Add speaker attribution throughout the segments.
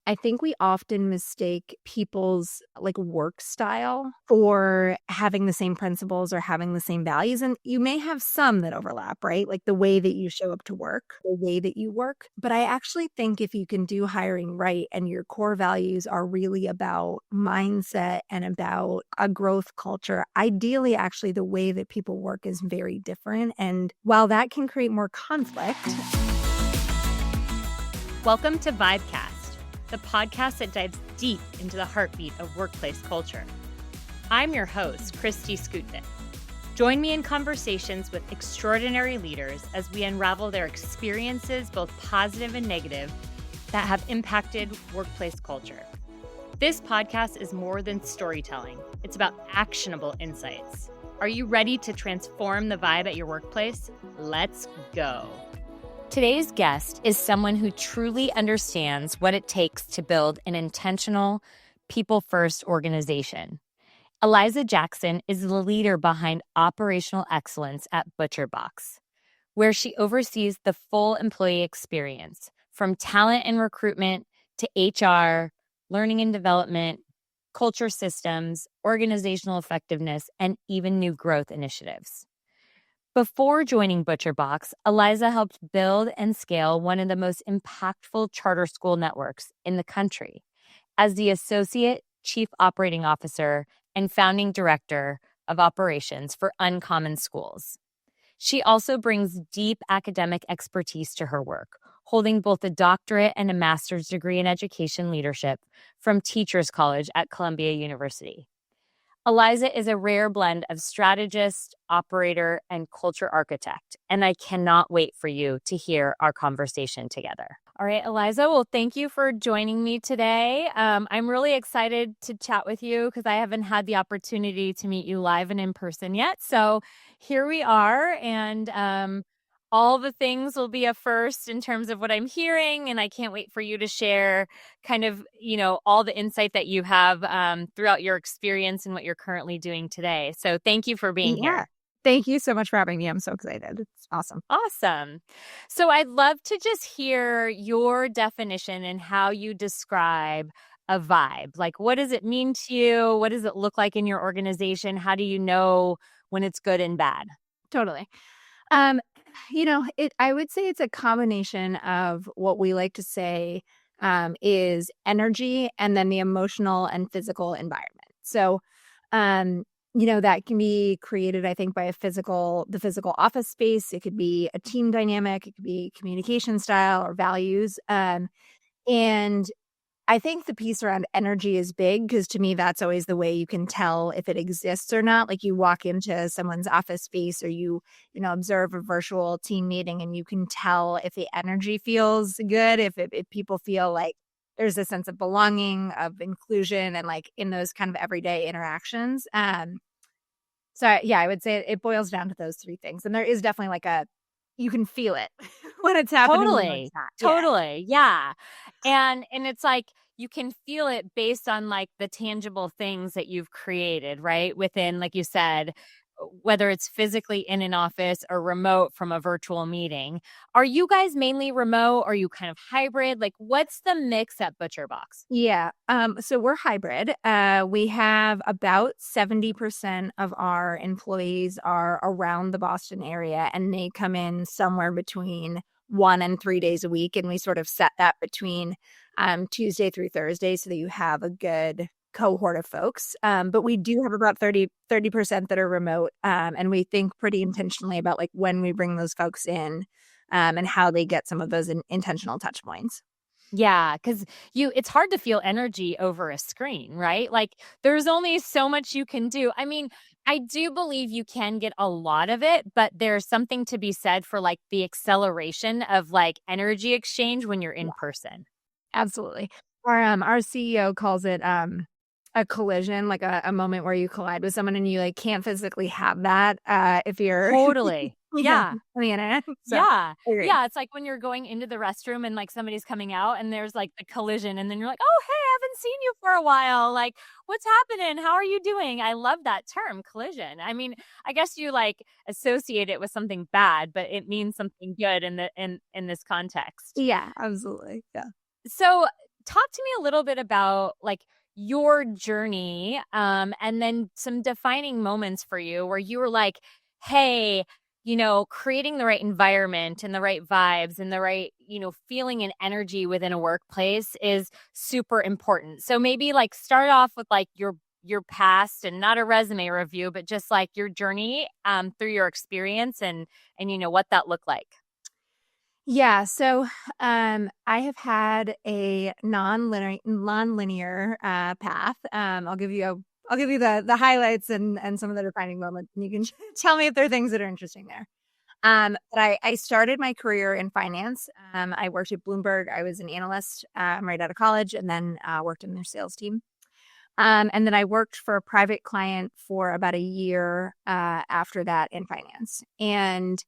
Speaker 1: I think we often mistake people's like work style for having the same principles or having the same values. And you may have some that overlap, right? Like the way that you show up to work, the way that you work. But I actually think if you can do hiring right and your core values are really about mindset and about a growth culture, ideally, actually, the way that people work is very different. And while that can create more conflict.
Speaker 2: Welcome to Vibecast, the podcast that dives deep into the heartbeat of workplace culture. I'm your host, Kristi Skutnik. Join me in conversations with extraordinary leaders as we unravel their experiences, both positive and negative, that have impacted workplace culture. This podcast is more than storytelling. It's about actionable insights. Are you ready to transform the vibe at your workplace? Let's go. Today's guest is someone who truly understands what it takes to build an intentional, people-first organization. Eliza Jackson is the leader behind operational excellence at ButcherBox, where she oversees the full employee experience, from talent and recruitment to HR, learning and development, culture systems, organizational effectiveness, and even new growth initiatives. Before joining ButcherBox, Eliza helped build and scale one of the most impactful charter school networks in the country as the Associate Chief Operating Officer and Founding Director of Operations for Uncommon Schools. She also brings deep academic expertise to her work, holding both a doctorate and a master's degree in education leadership from Teachers College at Columbia University. Eliza is a rare blend of strategist, operator, and culture architect, and I cannot wait for you to hear our conversation together. All right, Eliza, well, thank you for joining me today. I'm really excited to chat with you because I haven't had the opportunity to meet you live and in person yet. So here we are, and all the things will be a first in terms of what I'm hearing, and I can't wait for you to share kind of, all the insight that you have throughout your experience and what you're currently doing today. So thank you for being here.
Speaker 1: Thank you so much for having me. I'm so excited. It's awesome.
Speaker 2: Awesome. So I'd love to just hear your definition and how you describe a vibe. Like, what does it mean to you? What does it look like in your organization? How do you know when it's good and bad?
Speaker 1: Totally. I would say it's a combination of what we like to say is energy and then the emotional and physical environment. So, that can be created, I think, by the physical office space. It could be a team dynamic. It could be communication style or values. And I think the piece around energy is big because to me, that's always the way you can tell if it exists or not. Like you walk into someone's office space or you observe a virtual team meeting and you can tell if the energy feels good, if people feel like there's a sense of belonging, of inclusion, and like in those kind of everyday interactions. I would say it boils down to those three things. And there is definitely you can feel it when it's happening.
Speaker 2: Totally. Yeah. And it's like, you can feel it based on like the tangible things that you've created, right? Within, like you said, whether it's physically in an office or remote from a virtual meeting. Are you guys mainly remote? Are you kind of hybrid? Like, what's the mix at ButcherBox?
Speaker 1: Yeah. So we're hybrid. We have about 70% of our employees are around the Boston area, and they come in somewhere between 1 and 3 days a week. And we sort of set that between Tuesday through Thursday so that you have a good cohort of folks. But we do have about 30% that are remote. And we think pretty intentionally about like when we bring those folks in and how they get some of those intentional touch points.
Speaker 2: Yeah, because it's hard to feel energy over a screen, right? Like there's only so much you can do. I mean, I do believe you can get a lot of it, but there's something to be said for like the acceleration of like energy exchange when you're in person.
Speaker 1: Absolutely. Our CEO calls it a collision, like a moment where you collide with someone and you like can't physically have that if you're
Speaker 2: totally. Yeah.
Speaker 1: on the internet. So,
Speaker 2: yeah. It's like when you're going into the restroom and like somebody's coming out and there's like a collision and then you're like, oh, hey, I haven't seen you for a while. Like, what's happening? How are you doing? I love that term, collision. I mean, I guess you like associate it with something bad, but it means something good in this context.
Speaker 1: Yeah, absolutely. Yeah.
Speaker 2: So talk to me a little bit about like your journey, and then some defining moments for you where you were like, hey, creating the right environment and the right vibes and the right, feeling and energy within a workplace is super important. So maybe like start off with like your past, and not a resume review, but just like your journey through your experience, and what that looked like.
Speaker 1: Yeah, so I have had a non-linear path. I'll give you the highlights and some of the defining moments, and you can tell me if there are things that are interesting there. But I started my career in finance. I worked at Bloomberg. I was an analyst right out of college, and then worked in their sales team. And then I worked for a private client for about a year after that in finance. And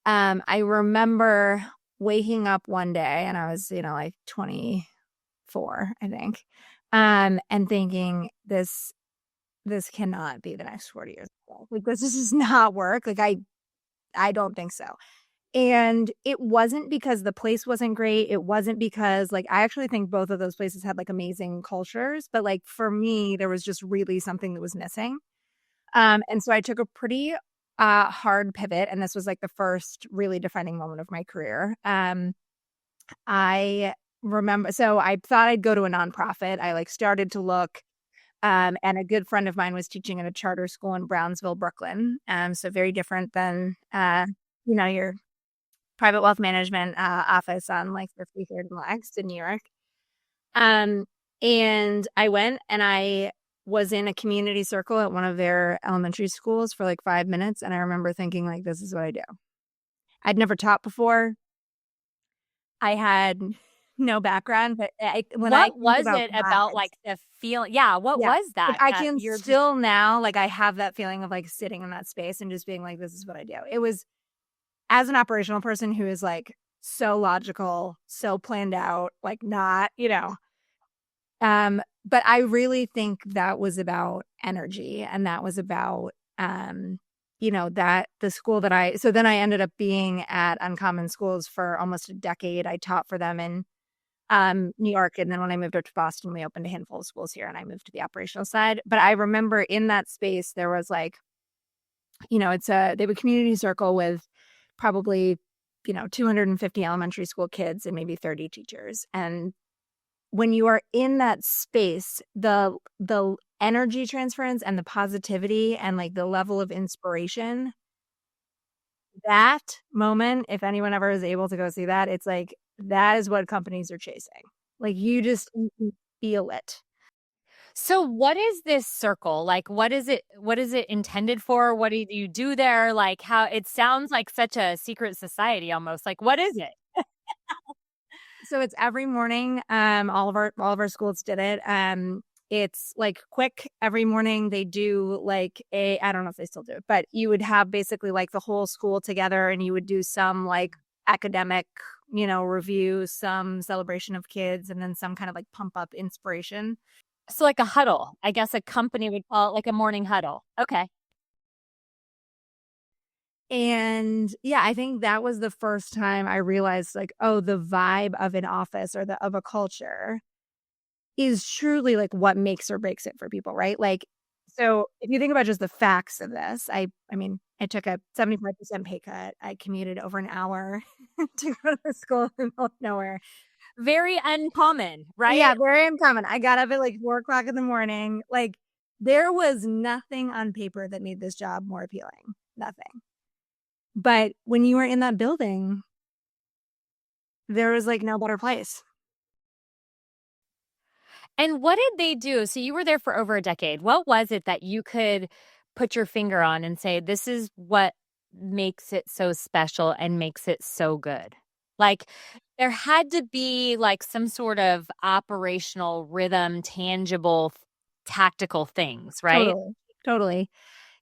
Speaker 1: I remember waking up one day, and I was, like 24, I think, and thinking this cannot be the next 40 years. Like this does not work. Like I don't think so. And it wasn't because the place wasn't great. It wasn't because like I actually think both of those places had like amazing cultures, but like for me, there was just really something that was missing. And so I took a pretty hard pivot, and this was like the first really defining moment of my career. I remember, so I thought I'd go to a nonprofit. I like started to look, and a good friend of mine was teaching at a charter school in Brownsville, Brooklyn. So very different than your private wealth management office on like 53rd and Lex in New York. And I went, and I was in a community circle at one of their elementary schools for like 5 minutes. And I remember thinking like, this is what I do. I'd never taught before. I had no background, but
Speaker 2: what was it about like the feeling? Yeah. What was that?
Speaker 1: Like, I can still now, like I have that feeling of like sitting in that space and just being like, this is what I do. It was, as an operational person who is like so logical, so planned out, like not, but I really think that was about energy, and that was about, that the school that so then I ended up being at Uncommon Schools for almost a decade. I taught for them in New York. And then when I moved up to Boston, we opened a handful of schools here, and I moved to the operational side. But I remember in that space, there was like, they have a community circle with probably, 250 elementary school kids and maybe 30 teachers. And when you are in that space, the energy transference and the positivity and like the level of inspiration, that moment, if anyone ever is able to go see that, it's like, that is what companies are chasing. Like you can feel it.
Speaker 2: So what is this circle? Like, what is it intended for? What do you do there? Like how it sounds like such a secret society almost. Like, what is it?
Speaker 1: So it's every morning. All of our schools did it. It's like quick every morning. They do like I don't know if they still do it, but you would have basically like the whole school together, and you would do some like academic, review, some celebration of kids, and then some kind of like pump up inspiration.
Speaker 2: So like a huddle. I guess a company would call it like a morning huddle. Okay.
Speaker 1: And yeah, I think that was the first time I realized like, oh, the vibe of an office or of a culture is truly like what makes or breaks it for people, right? Like, so if you think about just the facts of this, I mean, I took a 75% pay cut. I commuted over an hour to go to the school in the middle of nowhere.
Speaker 2: Very uncommon, right?
Speaker 1: Yeah, very uncommon. I got up at like 4:00 in the morning. Like there was nothing on paper that made this job more appealing. Nothing. But when you were in that building, there was like no better place.
Speaker 2: And what did they do? So you were there for over a decade. What was it that you could put your finger on and say, this is what makes it so special and makes it so good? Like there had to be like some sort of operational rhythm, tangible, tactical things, right?
Speaker 1: Totally.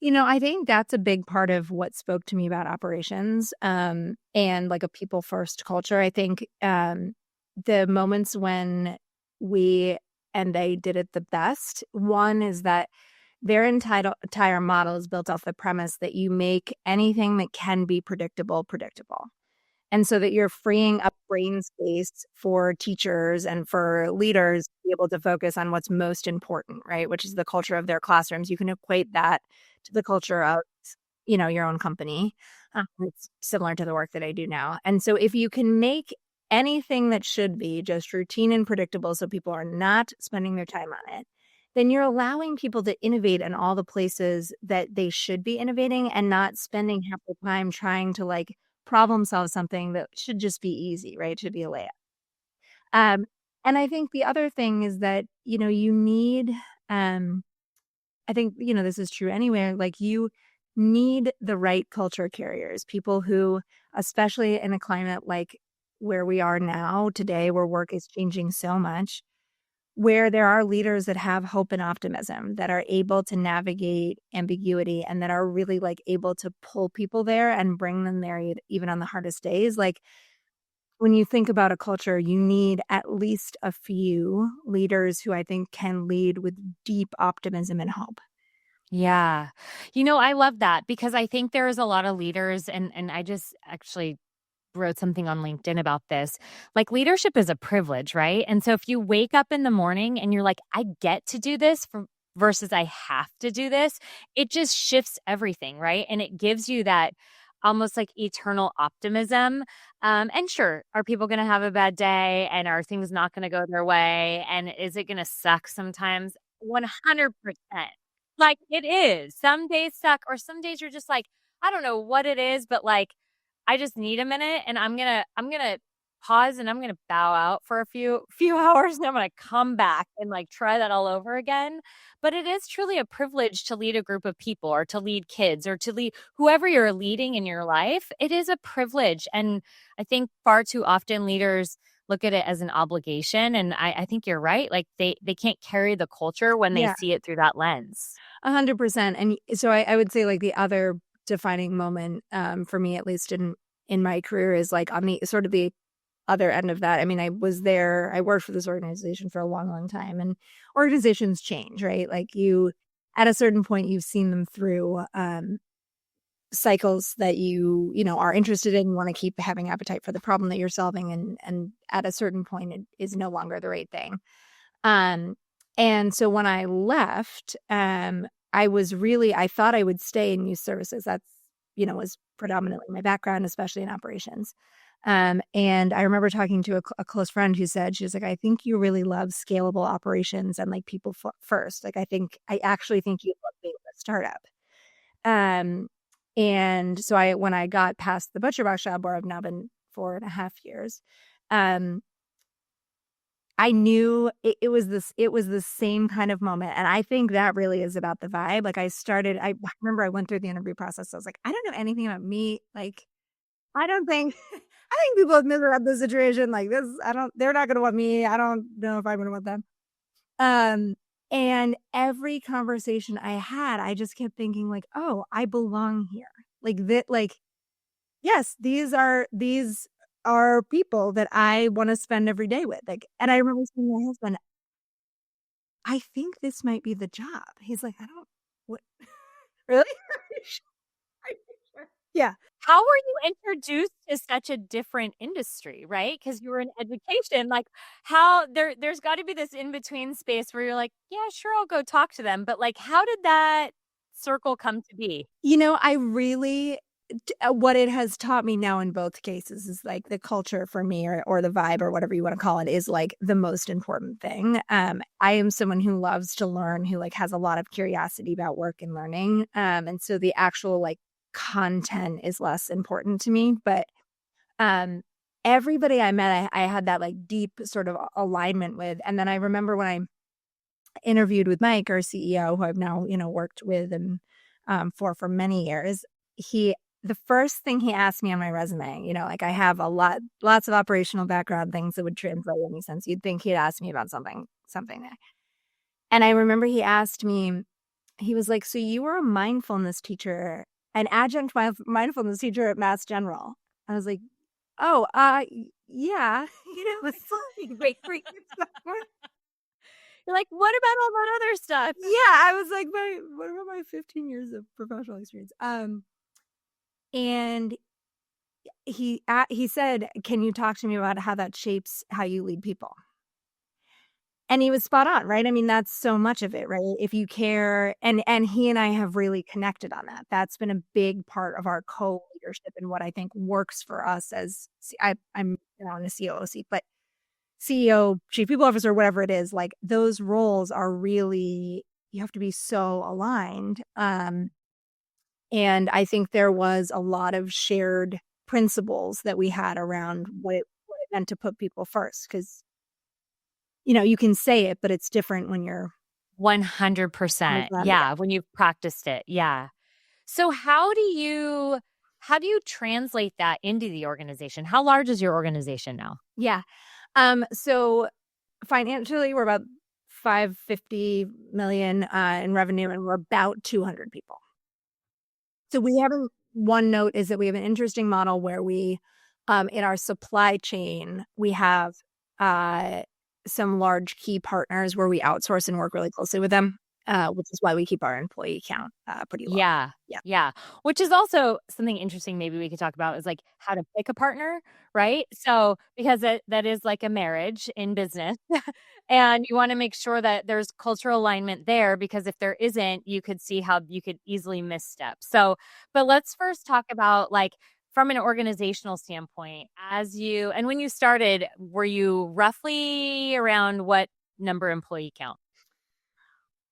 Speaker 1: I think that's a big part of what spoke to me about operations, and like a people first culture. I think the moments when they did it the best, one is that their entire model is built off the premise that you make anything that can be predictable. And so that you're freeing up brain space for teachers and for leaders to be able to focus on what's most important, right? Which is the culture of their classrooms. You can equate that to the culture of, your own company. It's similar to the work that I do now. And so if you can make anything that should be just routine and predictable so people are not spending their time on it, then you're allowing people to innovate in all the places that they should be innovating and not spending half the time trying to problem solve something that should just be easy, right? It should be a layup. And I think the other thing is that, you need, I think, this is true anywhere, you need the right culture carriers, people who, especially in a climate like where we are now today, where work is changing so much, where there are leaders that have hope and optimism, that are able to navigate ambiguity and that are really able to pull people there and bring them there even on the hardest days. When you think about a culture, you need at least a few leaders who I think can lead with deep optimism and hope.
Speaker 2: Yeah. I love that because I think there is a lot of leaders and I just actually wrote something on LinkedIn about this. Leadership is a privilege, right? And so if you wake up in the morning and you're like, I get to do this versus I have to do this, it just shifts everything, right? And it gives you that almost eternal optimism. And sure, are people going to have a bad day and are things not going to go their way? And is it going to suck sometimes? 100%. It is. Some days suck or some days you're just I don't know what it is, but I just need a minute and I'm going to pause and I'm going to bow out for a few hours and I'm going to come back and try that all over again. But it is truly a privilege to lead a group of people or to lead kids or to lead whoever you're leading in your life. It is a privilege. And I think far too often leaders look at it as an obligation. And I think you're right. They can't carry the culture when they see it through that lens.
Speaker 1: 100%. And so I would say the other defining moment for me, at least in my career, is on the sort of the other end of that. I mean, I worked for this organization for a long, long time, and organizations change, right? At a certain point, you've seen them through cycles that you are interested in, want to keep having appetite for the problem that you're solving, and at a certain point, it is no longer the right thing. And so when I left, I thought I would stay in youth services. That's, was predominantly my background, especially in operations. And I remember talking to a close friend who said, she was like, I think you really love scalable operations and people first. I actually think you love being a startup. And so when I got past the ButcherBox job, where I've now been 4.5 years, I knew it was the same kind of moment. And I think that really is about the vibe. I remember I went through the interview process. I was like, I don't know anything about meat. I don't think, I think people have miserable the situation like this. They're not going to want me. I don't know if I'm going to want them. And every conversation I had, I just kept thinking oh, I belong here. Yes, these are people that I want to spend every day with. And I remember saying to my husband, I think this might be the job. He's like, what? Really? Yeah.
Speaker 2: How were you introduced to such a different industry, right? Because you were in education. How there's got to be this in-between space where you're like, yeah, sure, I'll go talk to them. But how did that circle come to be?
Speaker 1: I really, what it has taught me now in both cases is the culture for me or the vibe or whatever you want to call it is the most important thing. I am someone who loves to learn, who has a lot of curiosity about work and learning. And so the actual content is less important to me, but everybody I met, I had that deep sort of alignment with. And then I remember when I interviewed with Mike, our CEO, who I've now worked with and for many years, the first thing he asked me on my resume, I have lots of operational background, things that would translate in any sense. You'd think he'd ask me about something there. And I remember he asked me, he was like, so you were a mindfulness teacher, an adjunct mindfulness teacher at Mass General. I was like, oh, yeah.
Speaker 2: It's great. You're like, what about all that other stuff?
Speaker 1: Yeah, I was like, what about my 15 years of professional experience? And he said, "Can you talk to me about how that shapes how you lead people?" And he was spot on, right? I mean, that's so much of it, right? If you care, and he and I have really connected on that. That's been a big part of our co-leadership and what I think works for us as I'm in a COO seat, but CEO, chief people officer, whatever it is, like those roles are really, you have to be so aligned. And I think there was a lot of shared principles that we had around what it meant to put people first. Cause, you can say it, but it's different when you're on the
Speaker 2: 100%.
Speaker 1: ground.
Speaker 2: Yeah, when you've practiced it. Yeah. So how do you translate that into the organization? How large is your organization now?
Speaker 1: Yeah. So financially, we're about 550 million in revenue, and we're about 200 people. So we have one note is that we have an interesting model where we, in our supply chain, we have uh, some large key partners where we outsource and work really closely with them, which is why we keep our employee count pretty low.
Speaker 2: Yeah.
Speaker 1: Yeah.
Speaker 2: Yeah. Which is also something interesting maybe we could talk about is like how to pick a partner, right? So because that is like a marriage in business. And you want to make sure that there's cultural alignment there because if there isn't, you could see how you could easily misstep. So, but let's first talk about like from an organizational standpoint, and when you started, were you roughly around what number employee count?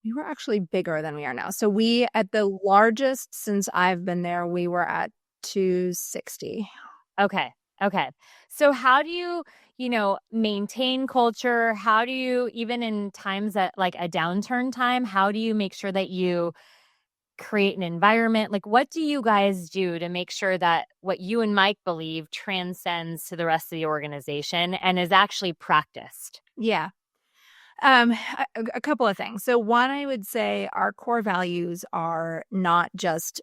Speaker 1: We were actually bigger than we are now. So we, at the largest since I've been there, we were at 260.
Speaker 2: Okay. Okay. So how do you maintain culture? How do you, even in times that like a downturn time, how do you make sure that you create an environment? Like, what do you guys do to make sure that what you and Mike believe transcends to the rest of the organization and is actually practiced?
Speaker 1: Yeah. A couple of things. So one, I would say our core values are not just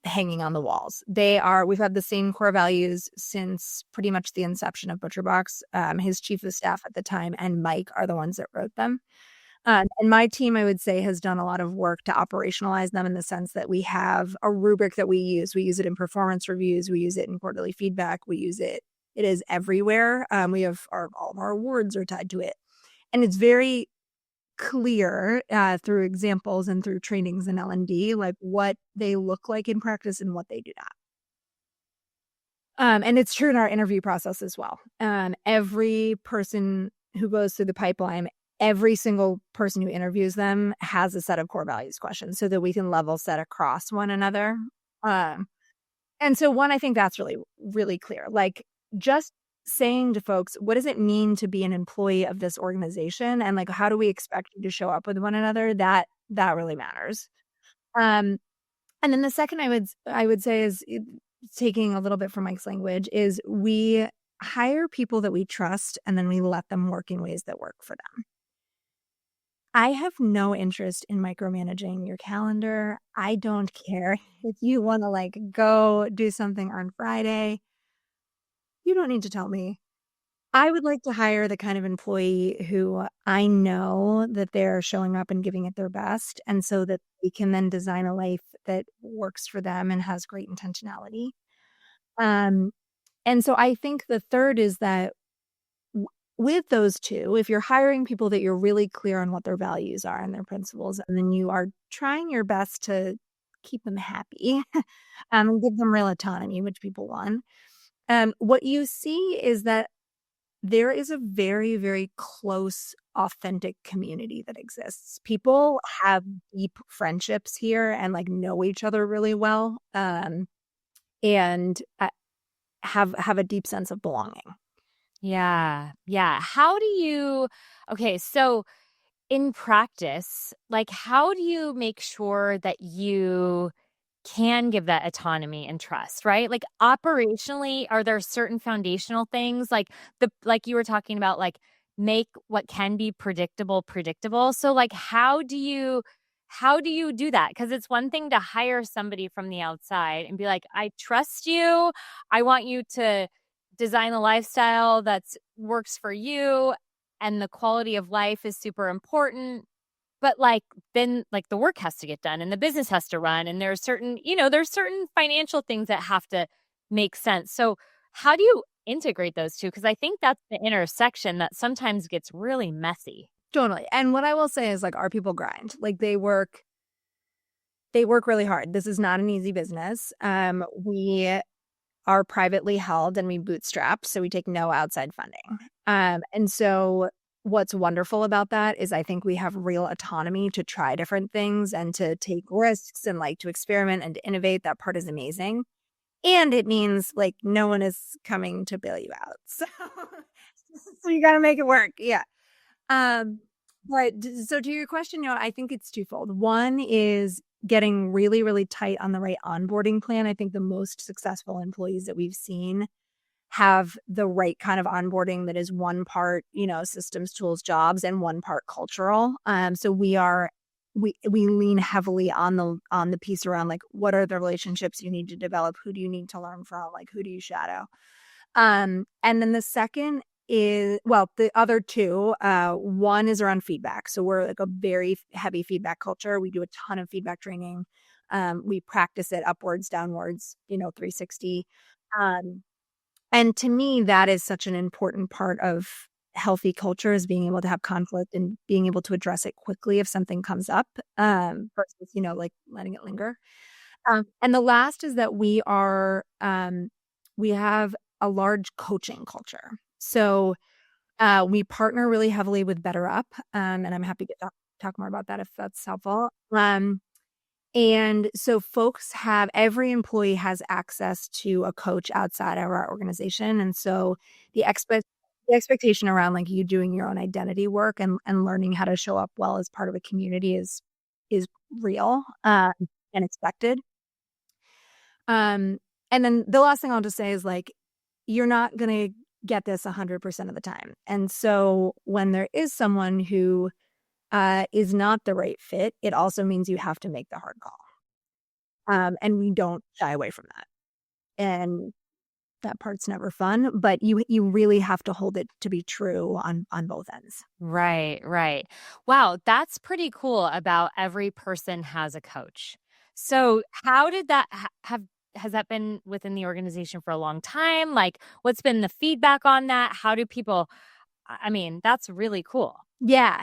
Speaker 1: hanging on the walls. We've had the same core values since pretty much the inception of ButcherBox. His chief of staff at the time and Mike are the ones that wrote them. And my team, I would say, has done a lot of work to operationalize them in the sense that we have a rubric that we use. We use it in performance reviews. We use it in quarterly feedback. We use it. It is everywhere. We have all of our awards are tied to it. And it's very clear through examples and through trainings in L&D, like what they look like in practice and what they do not. And it's true in our interview process as well. Every person who goes through the pipeline, every single person who interviews them has a set of core values questions so that we can level set across one another. And so one, I think that's really, really clear. Like just saying to folks, what does it mean to be an employee of this organization? And like, how do we expect you to show up with one another? That really matters. And then the second I would say is taking a little bit from Mike's language is we hire people that we trust and then we let them work in ways that work for them. I have no interest in micromanaging your calendar. I don't care if you want to like go do something on Friday. You don't need to tell me. I would like to hire the kind of employee who I know that they're showing up and giving it their best, and so that we can then design a life that works for them and has great intentionality. And so I think the third is that with those two, if you're hiring people that you're really clear on what their values are and their principles, and then you are trying your best to keep them happy and give them real autonomy, which people want. What you see is that there is a very, very close, authentic community that exists. People have deep friendships here and like know each other really well, and have a deep sense of belonging.
Speaker 2: Yeah. Yeah. Okay, so in practice, like how do you make sure that you can give that autonomy and trust, right? Like operationally, are there certain foundational things like you were talking about, like make what can be predictable. So like how do you do that? Because it's one thing to hire somebody from the outside and be like, I trust you. I want you to design a lifestyle that works for you and the quality of life is super important. But like then like the work has to get done and the business has to run and there's certain financial things that have to Makes sense. So how do you integrate those two? Because I think that's the intersection that sometimes gets really messy.
Speaker 1: Totally. And what I will say is like our people grind. Like they work really hard. This is not an easy business. We are privately held and we bootstrap, so we take no outside funding. And so what's wonderful about that is I think we have real autonomy to try different things and to take risks and like to experiment and to innovate. That part is amazing. And it means like no one is coming to bail you out. So you got to make it work. Yeah. But so to your question, I think it's twofold. One is getting really, really tight on the right onboarding plan. I think the most successful employees that we've seen have the right kind of onboarding that is one part, systems, tools, jobs, and one part cultural. So we lean heavily on the piece around like what are the relationships you need to develop, who do you need to learn from, like who do you shadow. And then the second is, well, the other two, one is around feedback. So we're like a very heavy feedback culture. We do a ton of feedback training. We practice it upwards, downwards, 360. And to me, that is such an important part of healthy culture, is being able to have conflict and being able to address it quickly if something comes up, versus, like letting it linger. And the last is that we have a large coaching culture. So we partner really heavily with BetterUp, and I'm happy to talk more about that if that's helpful. And so every employee has access to a coach outside of our organization. And so the expectation around like you doing your own identity work and learning how to show up well as part of a community is real, and expected. And then the last thing I'll just say is like, you're not going to get this 100% of the time. And so when there is someone who is not the right fit, it also means you have to make the hard call. And we don't shy away from that. And that part's never fun, but you really have to hold it to be true on both ends.
Speaker 2: Right, right. Wow, that's pretty cool about every person has a coach. So how did that has that been within the organization for a long time? Like, what's been the feedback on that? How do people, I mean, that's really cool.
Speaker 1: Yeah.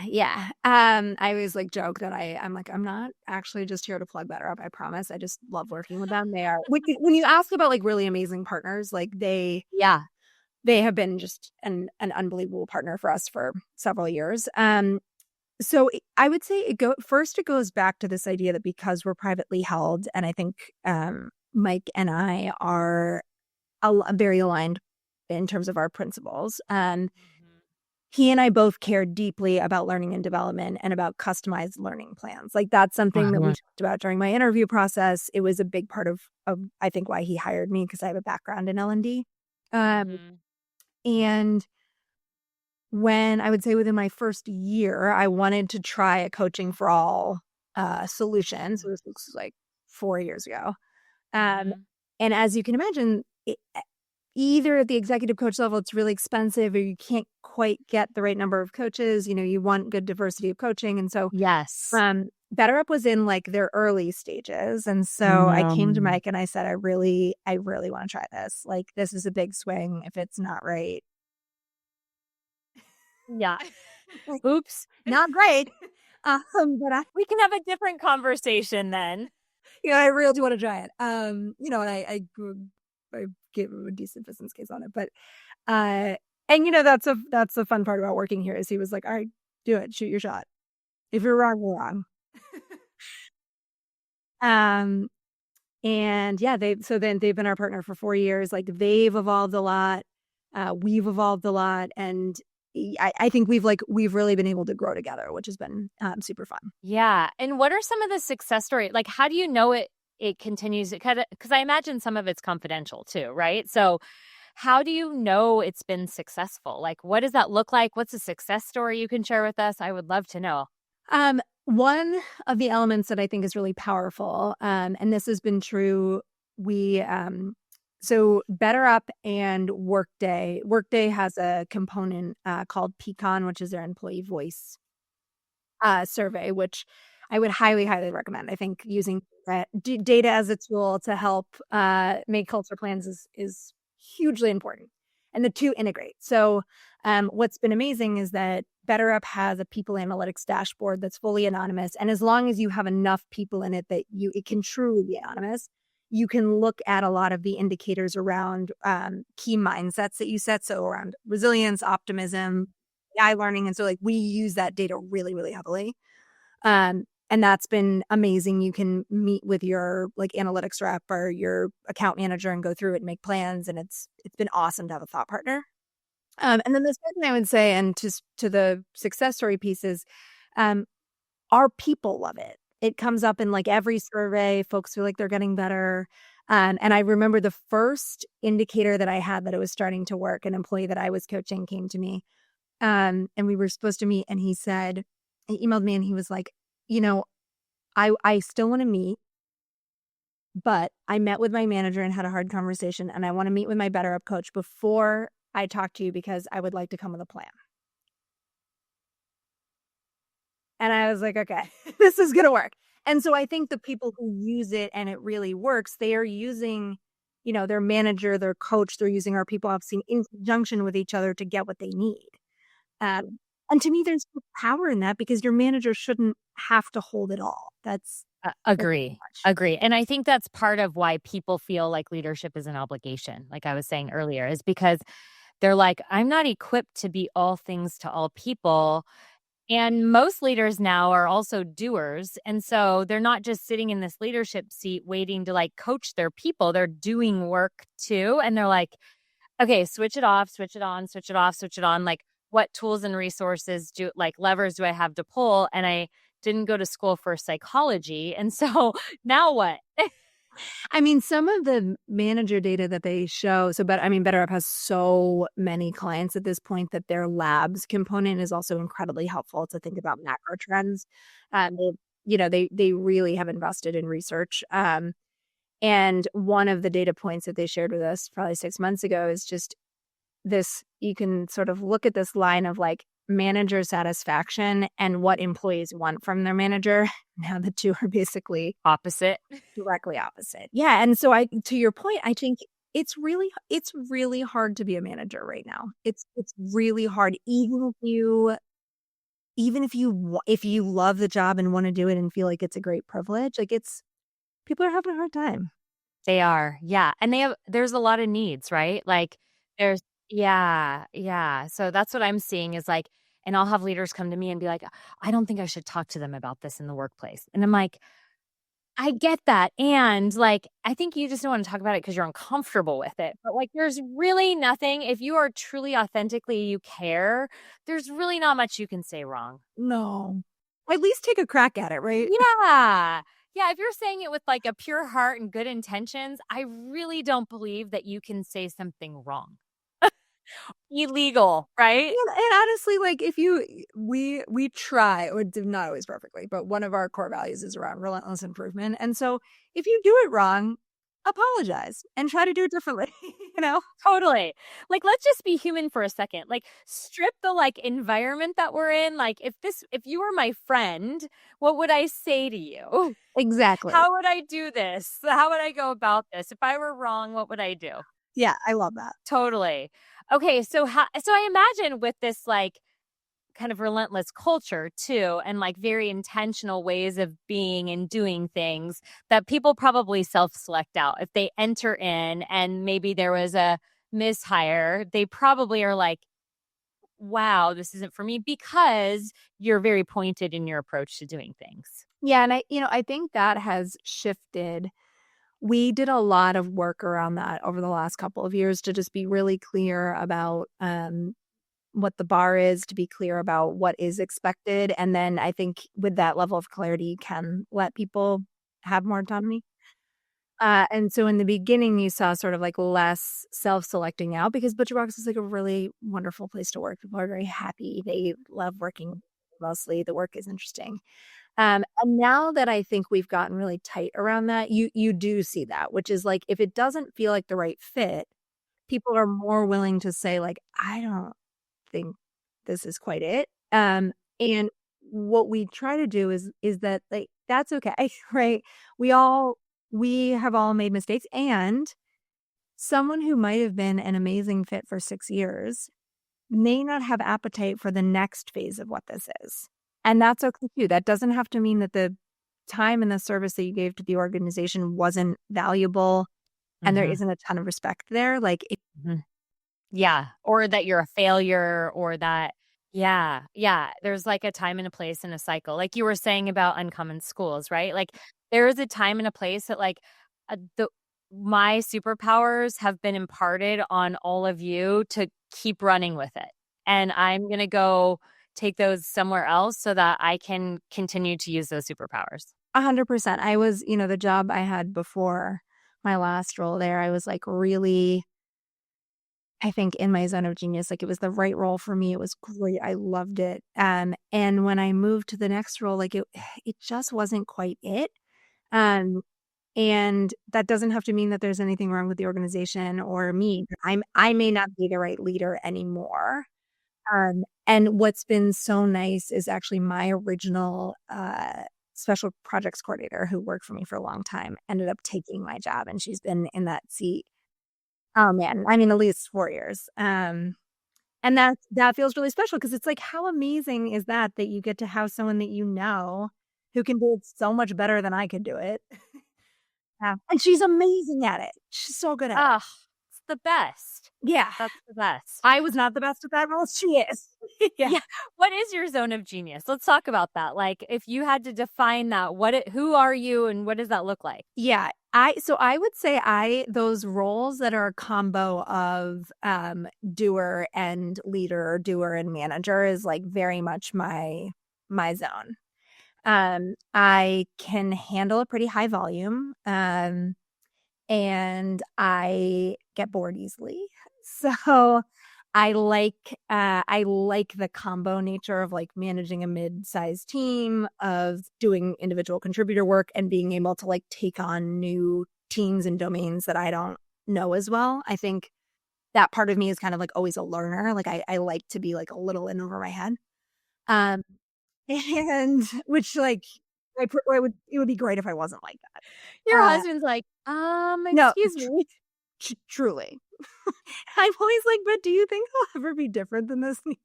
Speaker 1: I always like joke that I'm not actually just here to plug BetterUp. I promise. I just love working with them. They are, when you ask about like really amazing partners, like they have been just an unbelievable partner for us for several years. So I would say it goes back to this idea that because we're privately held, and I think Mike and I are very aligned in terms of our principles. He and I both care deeply about learning and development and about customized learning plans. Like that's something that we talked about during my interview process. It was a big part of I think why he hired me, because I have a background in L&D. And when I would say within my first year, I wanted to try a coaching for all solution. So this was like 4 years ago. And as you can imagine, either at the executive coach level, it's really expensive, or you can't quite get the right number of coaches. You want good diversity of coaching. And so
Speaker 2: yes,
Speaker 1: BetterUp was in like their early stages. And so I came to Mike and I said, I really want to try this. Like, this is a big swing if it's not right.
Speaker 2: Yeah. Oops.
Speaker 1: Not great. But
Speaker 2: we can have a different conversation then.
Speaker 1: I really do want to try it. And I gave him a decent business case on it. But that's the fun part about working here, is he was like, all right, do it, shoot your shot. If you're wrong, you're wrong. And yeah, they've been our partner for 4 years. Like, they've evolved a lot. We've evolved a lot. And I think we've really been able to grow together, which has been super fun.
Speaker 2: Yeah. And what are some of the success stories? Like, how do you know it continues? Because I imagine some of it's confidential too, right? So how do you know it's been successful? Like, what does that look like? What's a success story you can share with us? I would love to know.
Speaker 1: One of the elements that I think is really powerful, and this has been true, so BetterUp and Workday has a component called Pecan, which is their employee voice survey, which I would highly, highly recommend. I think using data as a tool to help make culture plans is hugely important, and the two integrate. So what's been amazing is that BetterUp has a people analytics dashboard that's fully anonymous, and as long as you have enough people in it that it can truly be anonymous, you can look at a lot of the indicators around key mindsets that you set. So around resilience, optimism, AI learning. And so like we use that data really, really heavily. And that's been amazing. You can meet with your like analytics rep or your account manager and go through it and make plans. And it's been awesome to have a thought partner. And then the second I would say, and to the success story pieces, our people love it. It comes up in like every survey. Folks feel like they're getting better. And I remember the first indicator that I had that it was starting to work. An employee that I was coaching came to me, and we were supposed to meet. And he emailed me and he was like, I still want to meet, but I met with my manager and had a hard conversation. And I want to meet with my BetterUp coach before I talk to you because I would like to come with a plan. And I was like, okay, this is going to work. And so I think the people who use it and it really works, they are using, their manager, their coach, they're using our people I've seen in conjunction with each other to get what they need. And to me, there's power in that because your manager shouldn't have to hold it all. That's
Speaker 2: agree. And I think that's part of why people feel like leadership is an obligation, like I was saying earlier, is because they're like, I'm not equipped to be all things to all people. And most leaders now are also doers. And so they're not just sitting in this leadership seat waiting to like coach their people. They're doing work too. And they're like, okay, switch it off, switch it on, switch it off, switch it on. Like what tools and resources levers do I have to pull? And I didn't go to school for psychology. And so now what?
Speaker 1: I mean, some of the manager data that they show, BetterUp has so many clients at this point that their labs component is also incredibly helpful to think about macro trends. They really have invested in research. And one of the data points that they shared with us probably 6 months ago is just this, you can sort of look at this line of like manager satisfaction and what employees want from their manager. Now the two are basically directly opposite. Yeah. And so to your point, I think it's really hard to be a manager right now. It's really hard. Even if you love the job and want to do it and feel like it's a great privilege, like people are having a hard time.
Speaker 2: They are. Yeah. And there's a lot of needs, right? Like yeah. So that's what I'm seeing is like, and I'll have leaders come to me and be like, I don't think I should talk to them about this in the workplace. And I'm like, I get that. And like, I think you just don't want to talk about it because you're uncomfortable with it. But like, there's really nothing, if you are truly authentically, you care, there's really not much you can say wrong.
Speaker 1: No. At least take a crack at it, right?
Speaker 2: Yeah. Yeah, if you're saying it with like a pure heart and good intentions, I really don't believe that you can say something wrong. Illegal, right?
Speaker 1: And honestly, like we try, or not always perfectly, but one of our core values is around relentless improvement. And so if you do it wrong, apologize and try to do it differently,
Speaker 2: Totally. Like, let's just be human for a second. Like, strip the like environment that we're in. Like, if you were my friend, what would I say to you?
Speaker 1: Exactly.
Speaker 2: How would I do this? How would I go about this? If I were wrong, what would I do?
Speaker 1: Yeah, I love that.
Speaker 2: Totally. Okay, so I imagine with this like kind of relentless culture too, and like very intentional ways of being and doing things that people probably self-select out. If they enter in and maybe there was a mishire, they probably are like, wow, this isn't for me, because you're very pointed in your approach to doing things.
Speaker 1: Yeah, and I think that has shifted. We did a lot of work around that over the last couple of years to just be really clear about what the bar is, to be clear about what is expected. And then I think with that level of clarity, you can let people have more autonomy. And so in the beginning, you saw sort of like less self-selecting out because ButcherBox is like a really wonderful place to work. People are very happy. They love working mostly. The work is interesting. And now that I think we've gotten really tight around that, you do see that, which is like, if it doesn't feel like the right fit, people are more willing to say like, I don't think this is quite it. And what we try to do is that like that's okay, right? We have all made mistakes, and someone who might have been an amazing fit for 6 years may not have appetite for the next phase of what this is. And that's okay too. That doesn't have to mean that the time and the service that you gave to the organization wasn't valuable and there
Speaker 2: Mhm.
Speaker 1: isn't a ton of respect there. Like,
Speaker 2: Mhm. Yeah, or that you're a failure or that yeah, there's, like, a time and a place and a cycle. Like you were saying about uncommon schools, right? Like, there is a time and a place that, like, the my superpowers have been imparted on all of you to keep running with it, and I'm gonna go take those somewhere else so that I can continue to use those superpowers.
Speaker 1: 100%. I was, the job I had before my last role there, I was like really, I think, in my zone of genius. Like it was the right role for me. It was great. I loved it. And when I moved to the next role, like it just wasn't quite it. Um, and that doesn't have to mean that there's anything wrong with the organization or me. I may not be the right leader anymore. And what's been so nice is actually my original special projects coordinator who worked for me for a long time ended up taking my job, and she's been in that seat. Oh man, I mean, at least 4 years. And that feels really special because it's like, how amazing is that you get to have someone that who can do it so much better than I could do it. Yeah, and she's amazing at it. She's so good at it.
Speaker 2: Ugh, it's the best.
Speaker 1: Yeah.
Speaker 2: That's the best.
Speaker 1: I was not the best at that role. She is. Yeah.
Speaker 2: Yeah. What is your zone of genius? Let's talk about that. Like, if you had to define that, who are you and what does that look like?
Speaker 1: Yeah. I would say those roles that are a combo of doer and leader, or doer and manager is like very much my zone. I can handle a pretty high volume. And I get bored easily. So I like the combo nature of like managing a mid-sized team, of doing individual contributor work and being able to like take on new teams and domains that I don't know as well. I think that part of me is kind of like always a learner. Like I like to be like a little in over my head. Um and which like it would be great if I wasn't like that.
Speaker 2: Your
Speaker 1: Uh
Speaker 2: husband's like,
Speaker 1: no,
Speaker 2: excuse me.
Speaker 1: truly. I'm always like, "But do you think I'll ever be different than this?" And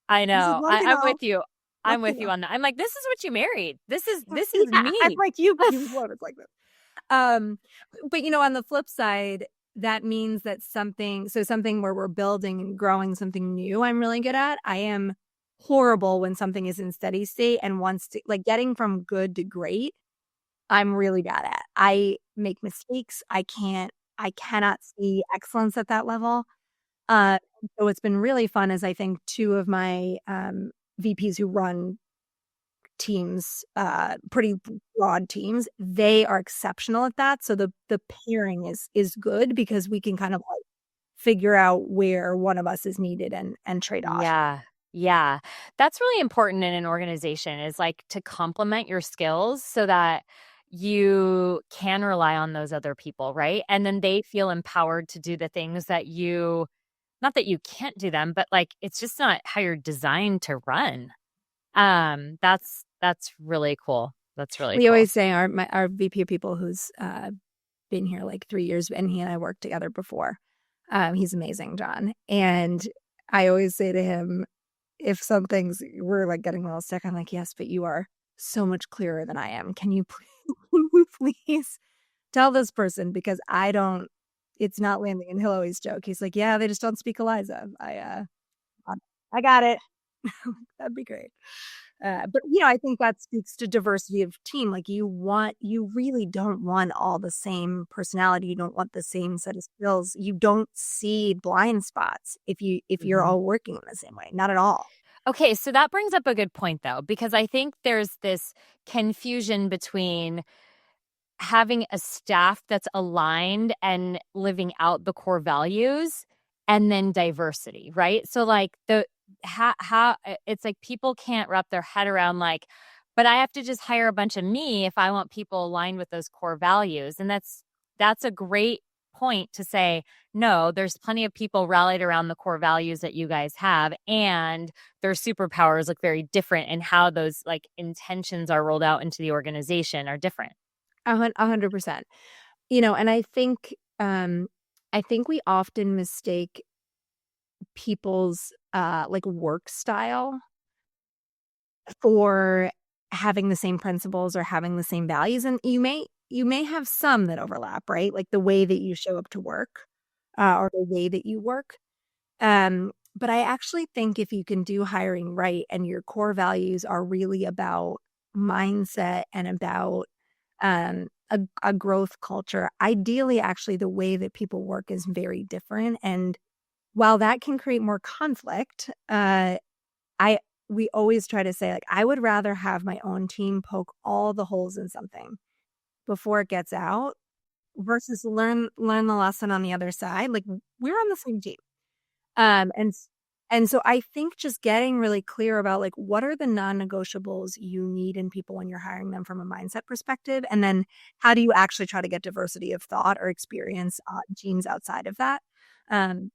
Speaker 2: I
Speaker 1: he's like,
Speaker 2: know.
Speaker 1: "Let me
Speaker 2: I'm
Speaker 1: know.
Speaker 2: with you.
Speaker 1: Let
Speaker 2: I'm
Speaker 1: me
Speaker 2: with you
Speaker 1: know."
Speaker 2: on that. I'm like, this is what you married. This is
Speaker 1: Yeah, I'm
Speaker 2: me.
Speaker 1: like, "You won't. It's like this." Um, but, on the flip side, that means that something where we're building and growing something new, I'm really good at. I am horrible when something is in steady state and wants to like, getting from good to great, I'm really bad at. I make mistakes. I cannot see excellence at that level. Uh, so what's been really fun is I think two of my VPs who run teams, pretty broad teams, they are exceptional at that. So the pairing is good because we can kind of like figure out where one of us is needed and trade off.
Speaker 2: Yeah. Yeah. That's really important in an organization is like to complement your skills so that you can rely on those other people, right? And then they feel empowered to do the things that not that you can't do them, but like it's just not how you're designed to run. That's really cool. That's really
Speaker 1: We
Speaker 2: cool.
Speaker 1: always say our VP of people who's been here like 3 years, and he and I worked together before. He's amazing, John. And I always say to him, if some things we're like getting a little sick, I'm like, yes, but you are so much clearer than I am. Can you please tell this person because it's not landing. And he'll always joke. He's like, yeah, they just don't speak Eliza. I got it. That'd be great. But I think that speaks to diversity of team. Like you really don't want all the same personality. You don't want the same set of skills. You don't see blind spots if you're
Speaker 2: Mhm.
Speaker 1: all working in the same way. Not at all.
Speaker 2: Okay, so that brings up a good point though, because I think there's this confusion between having a staff that's aligned and living out the core values and then diversity, right? So like how it's like people can't wrap their head around like, but I have to just hire a bunch of me if I want people aligned with those core values. And that's a great point to say no, there's plenty of people rallied around the core values that you guys have, and their superpowers look very different, and how those like intentions are rolled out into the organization are different.
Speaker 1: 100%. And I think we often mistake people's like work style for having the same principles or having the same values. And you may have some that overlap, right? Like the way that you show up to work, or the way that you work. But I actually think if you can do hiring right and your core values are really about mindset and about a growth culture, ideally, actually, the way that people work is very different. And while that can create more conflict, I we always try to say, like, I would rather have my own team poke all the holes in something before it gets out versus learn the lesson on the other side. Like, we're on the same team. Um, and s and so I think just getting really clear about, like, what are the non-negotiables you need in people when you're hiring them from a mindset perspective, and then how do you actually try to get diversity of thought or experience, teams outside of that? Um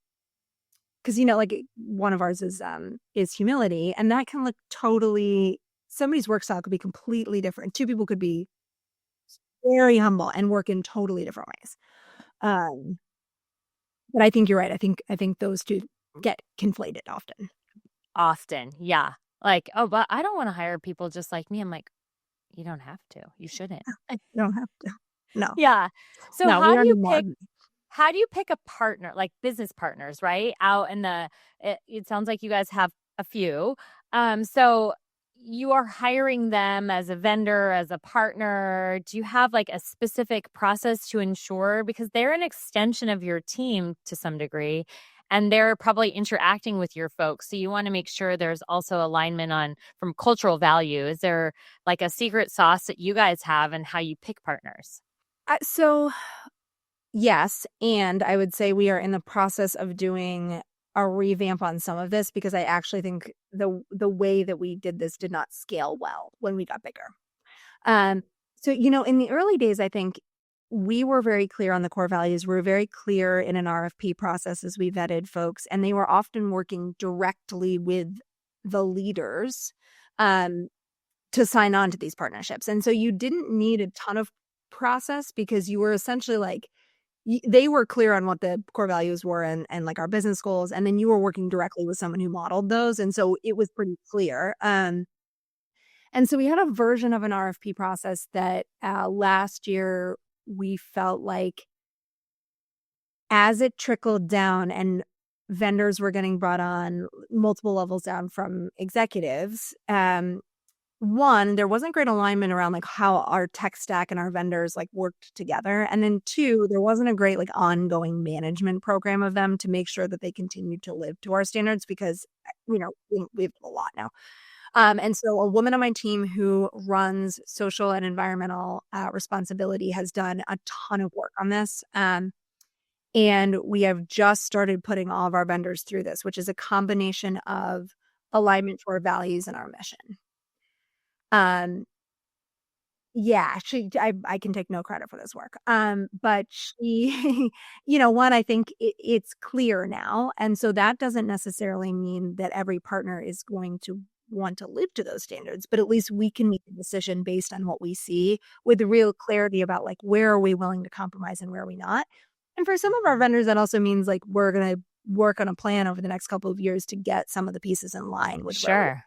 Speaker 1: 'Cause, like, one of ours is humility, and that can look totally somebody's work style could be completely different. Two people could be very humble and work in totally different ways. Um, but I think you're right. I think those 2 get conflated often.
Speaker 2: Often, yeah. Like, oh, but I don't want to hire people just like me. I'm like, you don't have to. You shouldn't.
Speaker 1: You don't have to. No.
Speaker 2: Yeah. So
Speaker 1: No, we are more.
Speaker 2: how do you pick a partner, like business partners, right? Out in it sounds like you guys have a few. So you are hiring them as a vendor, as a partner. Do you have like a specific process to ensure, because they're an extension of your team to some degree, and they're probably interacting with your folks. So you want to make sure there's also alignment on from cultural value. Is there like a secret sauce that you guys have and how you pick partners?
Speaker 1: So yes, and I would say we are in the process of doing a revamp on some of this because I actually think the way that we did this did not scale well when we got bigger. So in the early days, I think we were very clear on the core values. We were very clear in an RFP process as we vetted folks, and they were often working directly with the leaders um, to sign on to these partnerships. And so you didn't need a ton of process because you were essentially like they were clear on what the core values were and like our business goals, and then you were working directly with someone who modeled those, and so it was pretty clear. And so we had a version of an RFP process that last year we felt like as it trickled down and vendors were getting brought on multiple levels down from executives, one, there wasn't great alignment around like how our tech stack and our vendors like worked together. And then two, there wasn't a great like ongoing management program of them to make sure that they continued to live to our standards because, we have a lot now. And so a woman on my team who runs social and environmental responsibility has done a ton of work on this. And we have just started putting all of our vendors through this, which is a combination of alignment to our values and our mission. Yeah, I can take no credit for this work. But she, one, I think it's clear now. And so that doesn't necessarily mean that every partner is going to want to live to those standards, but at least we can make a decision based on what we see with real clarity about like, where are we willing to compromise and where are we not? And for some of our vendors, that also means like, we're going to work on a plan over the next couple of years to get some of the pieces in line with
Speaker 2: Sure.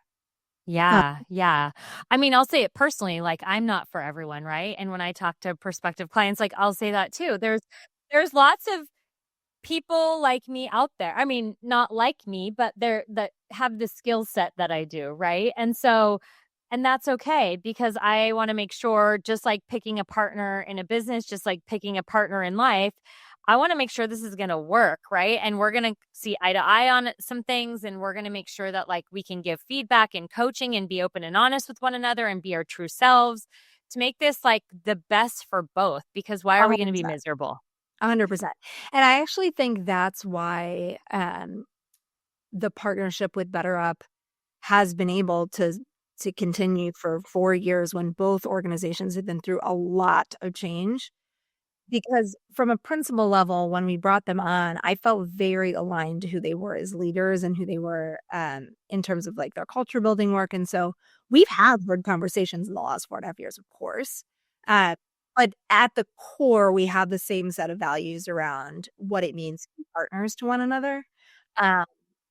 Speaker 2: Yeah. Yeah. I mean, I'll say it personally, like I'm not for everyone. Right. And when I talk to prospective clients, like I'll say that too. There's lots of people like me out there. I mean, not like me, but that have the skill set that I do. Right. And that's okay because I want to make sure, just like picking a partner in a business, just like picking a partner in life, I want to make sure this is going to work, right? And we're going to see eye to eye on some things, and we're going to make sure that like we can give feedback and coaching and be open and honest with one another and be our true selves to make this like the best for both, because why are we going to be miserable?
Speaker 1: 100%. And I actually think that's why the partnership with BetterUp has been able to continue for 4 years when both organizations have been through a lot of change. because from a principal level, when we brought them on, I felt very aligned to who they were as leaders and who they were in terms of like their culture building work. And so we've had hard conversations in the last 4.5 years, of course. Uh, but at the core, we have the same set of values around what it means to be partners to one another. Um,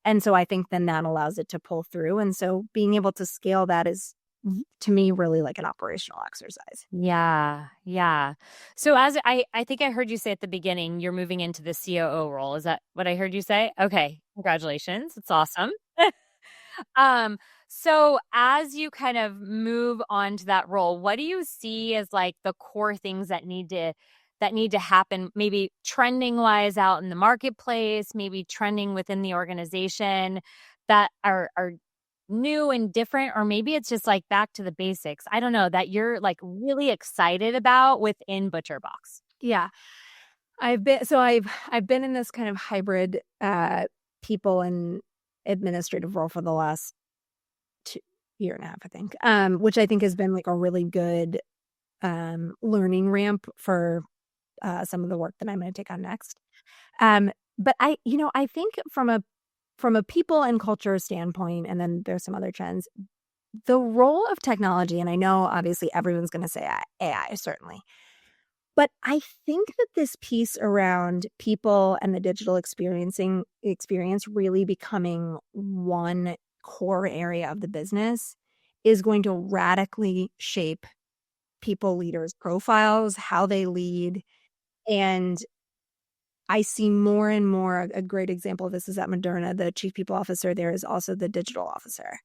Speaker 1: and so I think then that allows it to pull through. And so being able to scale that is, to me, really like an operational exercise.
Speaker 2: Yeah, yeah. So as I think I heard you say at the beginning, you're moving into the COO role. Is that what I heard you say? Okay, congratulations. It's awesome. Um, so as you kind of move on to that role, what do you see as like the core things that need to happen, maybe trending wise out in the marketplace, maybe trending within the organization that are new and different, or maybe it's just like back to the basics. I don't know, that you're like really excited about within ButcherBox.
Speaker 1: Yeah. I've been in this kind of hybrid people and administrative role for the last 2.5 years, I think, which I think has been like a really good learning ramp for some of the work that I'm going to take on next. But I think from a people and culture standpoint, and then there's some other trends. The role of technology, and I know obviously everyone's going to say AI, certainly. But I think that this piece around people and the digital experience really becoming one core area of the business is going to radically shape people leaders' profiles, how they lead. And I see more and more, a great example of this is at Moderna. The chief people officer there is also the digital officer.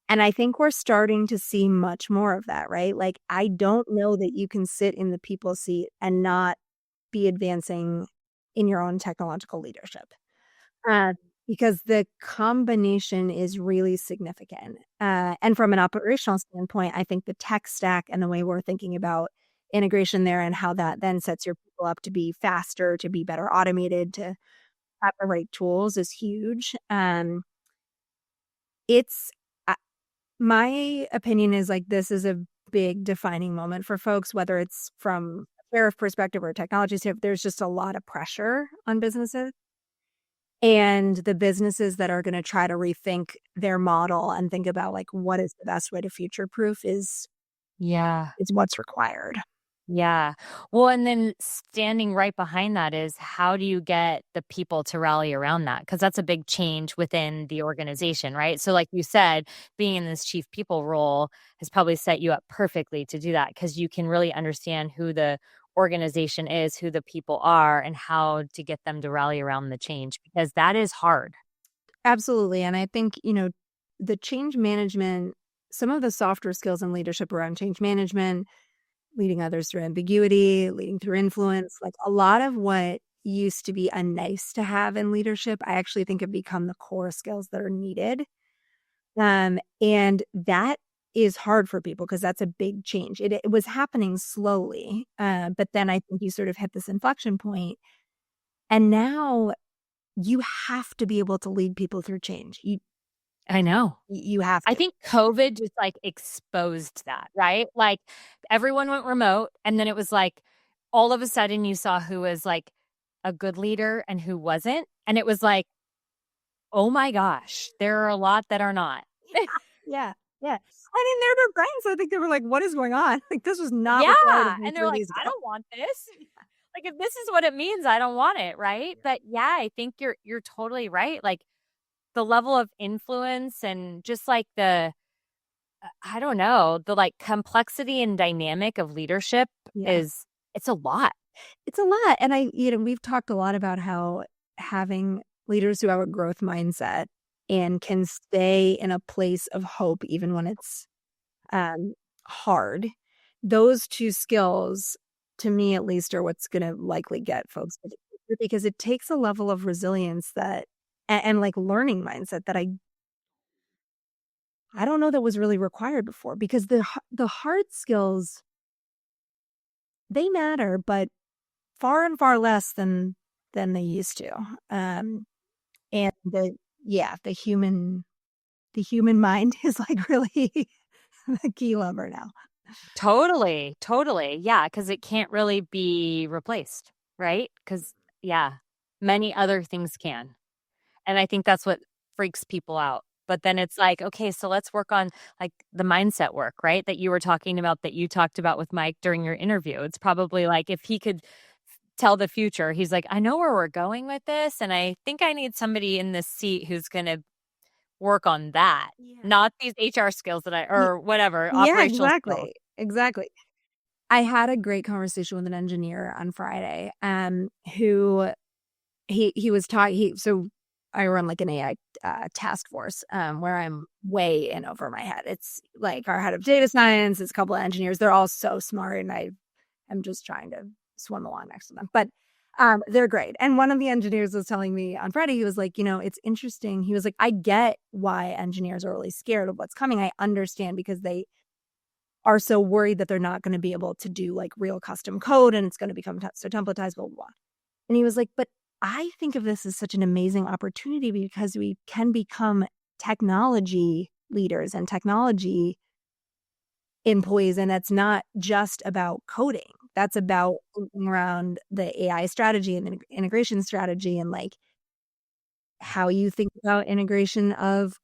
Speaker 1: And I think we're starting to see much more of that, right? Like, I don't know that you can sit in the people seat and not be advancing in your own technological leadership, uh, because the combination is really significant. And from an operational standpoint, I think the tech stack and the way we're thinking about integration there and how that then sets your people up to be faster, to be better automated, to have the right tools is huge. It's My opinion is like this is a big defining moment for folks, whether it's from a tariff perspective or a technology standpoint. There's just a lot of pressure on businesses. And the businesses that are going to try to rethink their model and think about like what is the best way to future proof
Speaker 2: Yeah.
Speaker 1: is what's required.
Speaker 2: Yeah. Well, and then standing right behind that is how do you get the people to rally around that? Because that's a big change within the organization, right? So, like you said, being in this chief people role has probably set you up perfectly to do that because you can really understand who the organization is, who the people are, and how to get them to rally around the change because that is hard.
Speaker 1: Absolutely. And I think, the change management, some of the softer skills in leadership around change management, leading others through ambiguity, leading through influence, like a lot of what used to be a nice to have in leadership, I actually think have become the core skills that are needed. And that is hard for people because that's a big change. It was happening slowly, but then I think you sort of hit this inflection point, and now you have to be able to lead people through change.
Speaker 2: I know.
Speaker 1: You have
Speaker 2: I
Speaker 1: to.
Speaker 2: think COVID just like exposed that, right? Like everyone went remote and then it was like all of a sudden you saw who was like a good leader and who wasn't. And it was like, oh my gosh, there are a lot that are not.
Speaker 1: Yeah, yeah. I mean, they're their brains. I think they were like, "What is going on? Like, this was not required of
Speaker 2: Yeah.
Speaker 1: me
Speaker 2: And they're
Speaker 1: 3
Speaker 2: like,
Speaker 1: days
Speaker 2: I
Speaker 1: ago."
Speaker 2: don't want this. Like if this is what it means, I don't want it, right? But yeah, I think you're totally right. Like the level of influence and just like the I don't know, the, like, complexity and dynamic of leadership
Speaker 1: Yeah.
Speaker 2: is it's a lot.
Speaker 1: It's a lot, and we've talked a lot about how having leaders who have a growth mindset and can stay in a place of hope even when it's, hard. Those 2 skills, to me at least, are what's gonna likely get folks to the future because it takes a level of resilience that and, like, learning mindset that I don't know that was really required before because the hard skills, they matter, but far and far less than they used to. And the human mind is like really the key lever now.
Speaker 2: Totally. Totally. Yeah. Because it can't really be replaced, right? Because, yeah, many other things can. And I think that's what freaks people out. But then it's like, okay, so let's work on like the mindset work, right? That you were talking about, that you talked about with Mike during your interview. It's probably like if he could tell the future, he's like, I know where we're going with this. And I think I need somebody in this seat who's going to work on that,
Speaker 1: Yeah.
Speaker 2: not these HR skills that
Speaker 1: Ye-
Speaker 2: or whatever,
Speaker 1: Yeah,
Speaker 2: operational skills.
Speaker 1: exactly. Exactly. I had a great conversation with an engineer on Friday, who he was talking. So I run like an AI task force, where I'm way in over my head. It's like our head of data science, it's a couple of engineers. They're all so smart, and I am just trying to swim along next to them. But they're great. And one of the engineers was telling me on Friday, he was like, it's interesting. He was like, I get why engineers are really scared of what's coming. I understand, because they are so worried that they're not going to be able to do like real custom code, and it's going to become so templatized, blah, blah, blah. And he was like, but I think of this as such an amazing opportunity, because we can become technology leaders and technology employees. And that's not just about coding. That's about thinking around the AI strategy and integration strategy, and like how you think about integration of,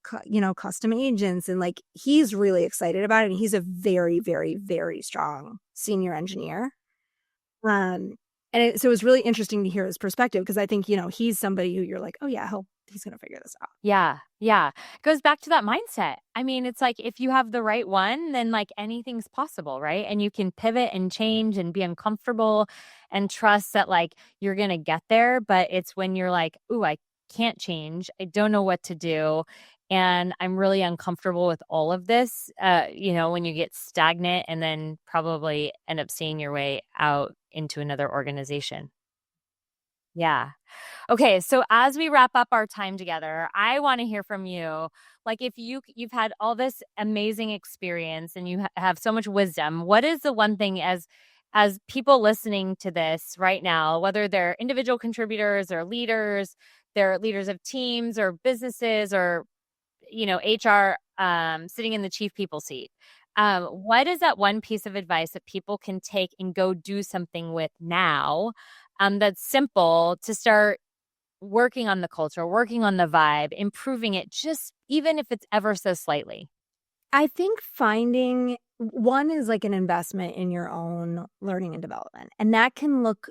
Speaker 1: custom agents. And like, he's really excited about it. And he's a very, very, very strong senior engineer. Um, so it was really interesting to hear his perspective, because I think, he's somebody who you're like, oh yeah, he's going to figure this out.
Speaker 2: Yeah. Yeah. Goes back to that mindset. I mean, it's like if you have the right one, then like anything's possible, right? And you can pivot and change and be uncomfortable and trust that like you're going to get there. But it's when you're like, ooh, I can't change. I don't know what to do. And I'm really uncomfortable with all of this, when you get stagnant and then probably end up seeing your way out into another organization. Yeah. Okay, so as we wrap up our time together, I want to hear from you. Like if you've had all this amazing experience and you have so much wisdom, what is the one thing as people listening to this right now, whether they're individual contributors or leaders, they're leaders of teams or businesses or HR sitting in the chief people seat. What is that one piece of advice that people can take and go do something with now, that's simple to start working on the culture, working on the vibe, improving it, just even if it's ever so slightly?
Speaker 1: I think finding one is like an investment in your own learning and development. And that can look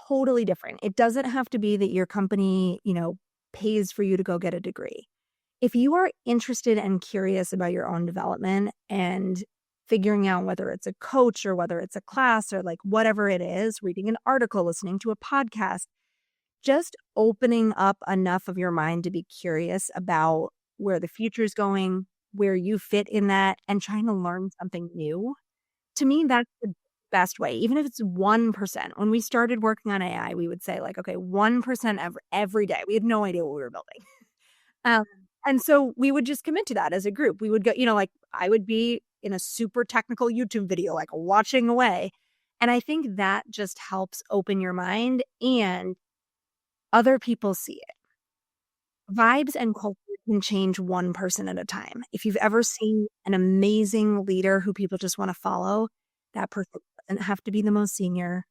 Speaker 1: totally different. It doesn't have to be that your company, pays for you to go get a degree. If you are interested and curious about your own development and figuring out whether it's a coach or whether it's a class or like whatever it is, reading an article, listening to a podcast, just opening up enough of your mind to be curious about where the future is going, where you fit in that, and trying to learn something new. To me, that's the best way, even if it's 1%. When we started working on AI, we would say like, okay, 1% every day. We had no idea what we were building. Um, and so we would just commit to that as a group. We would go, like I would be in a super technical YouTube video, like watching away. And I think that just helps open your mind, and other people see it. Vibes and culture can change one person at a time. If you've ever seen an amazing leader who people just want to follow, that person doesn't have to be the most senior,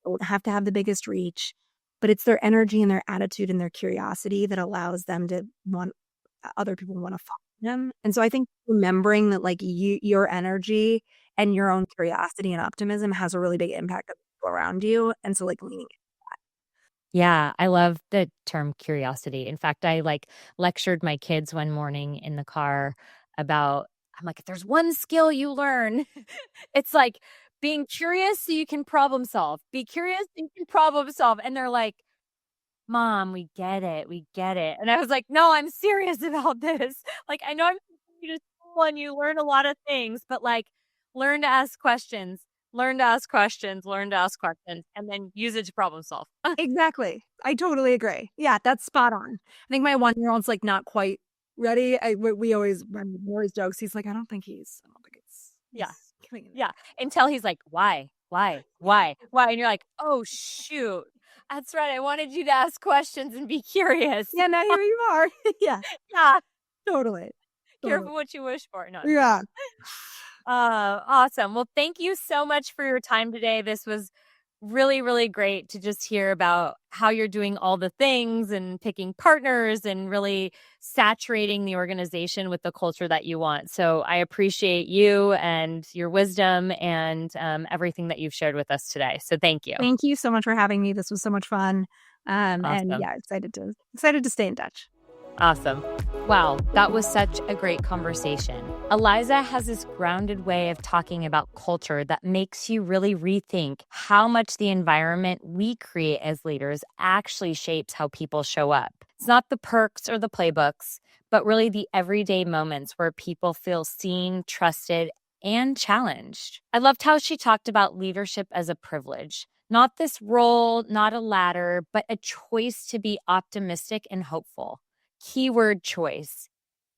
Speaker 1: don't have to have the biggest reach, but it's their energy and their attitude and their curiosity that allows them to want other people want to follow them. And so I think remembering that like your energy and your own curiosity and optimism has a really big impact on people around you. And so like leaning.
Speaker 2: Yeah, I love the term curiosity. In fact, I like lectured my kids one morning in the car about, I'm like, if there's one skill you learn, it's like being curious so you can problem solve. Be curious so you can problem solve. And they're like, Mom, we get it. We get it. And I was like, no, I'm serious about this. Like, I know I'm taking you to school and you learn a lot of things, but like, learn to ask questions, learn to ask questions, learn to ask questions, and then use it to problem solve.
Speaker 1: Exactly. I totally agree. Yeah, that's spot on. I think my 1-year-old's like not quite ready. We always jokes. He's like, I don't think it's
Speaker 2: Yeah.
Speaker 1: killing it.
Speaker 2: Yeah. Until he's like, why? And you're like, oh, shoot. That's right. I wanted you to ask questions and be curious.
Speaker 1: Yeah, now here you are. Yeah.
Speaker 2: Yeah.
Speaker 1: Totally.
Speaker 2: Careful what you wish for. No.
Speaker 1: Yeah.
Speaker 2: Awesome. Well, thank you so much for your time today. This was really, really great to just hear about how you're doing all the things and picking partners and really saturating the organization with the culture that you want. So I appreciate you and your wisdom and everything that you've shared with us today. So thank you.
Speaker 1: Thank you so much for having me. This was so much fun. And
Speaker 2: Awesome.
Speaker 1: yeah, excited to stay in touch.
Speaker 2: Awesome. Wow, that was such a great conversation. Eliza has this grounded way of talking about culture that makes you really rethink how much the environment we create as leaders actually shapes how people show up. It's not the perks or the playbooks, but really the everyday moments where people feel seen, trusted, and challenged. I loved how she talked about leadership as a privilege. Not this role, not a ladder, but a choice to be optimistic and hopeful. Keyword choice,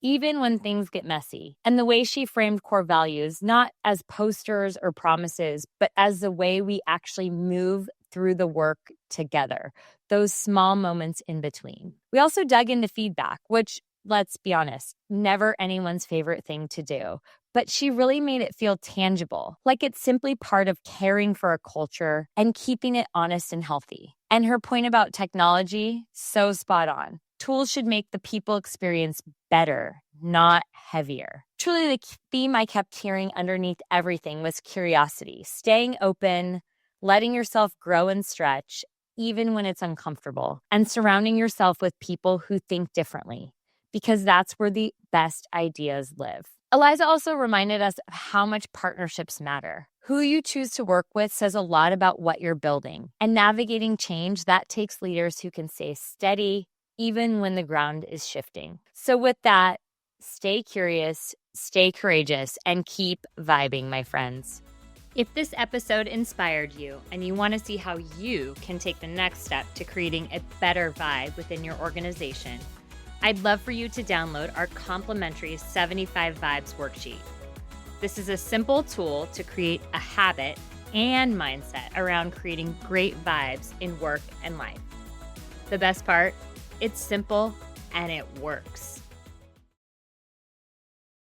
Speaker 2: even when things get messy. And the way she framed core values, not as posters or promises, but as the way we actually move through the work together, those small moments in between. We also dug into feedback, which, let's be honest, never anyone's favorite thing to do. But she really made it feel tangible, like it's simply part of caring for a culture and keeping it honest and healthy. And her point about technology, so spot on. Tools should make the people experience better, not heavier. Truly, the theme I kept hearing underneath everything was curiosity, staying open, letting yourself grow and stretch, even when it's uncomfortable, and surrounding yourself with people who think differently, because that's where the best ideas live. Eliza also reminded us of how much partnerships matter. Who you choose to work with says a lot about what you're building. And navigating change, that takes leaders who can stay steady, even when the ground is shifting. So with that, stay curious, stay courageous, and keep vibing, my friends. If this episode inspired you and you want to see how you can take the next step to creating a better vibe within your organization, I'd love for you to download our complimentary 75 Vibes worksheet. This is a simple tool to create a habit and mindset around creating great vibes in work and life. The best part, it's simple and it works.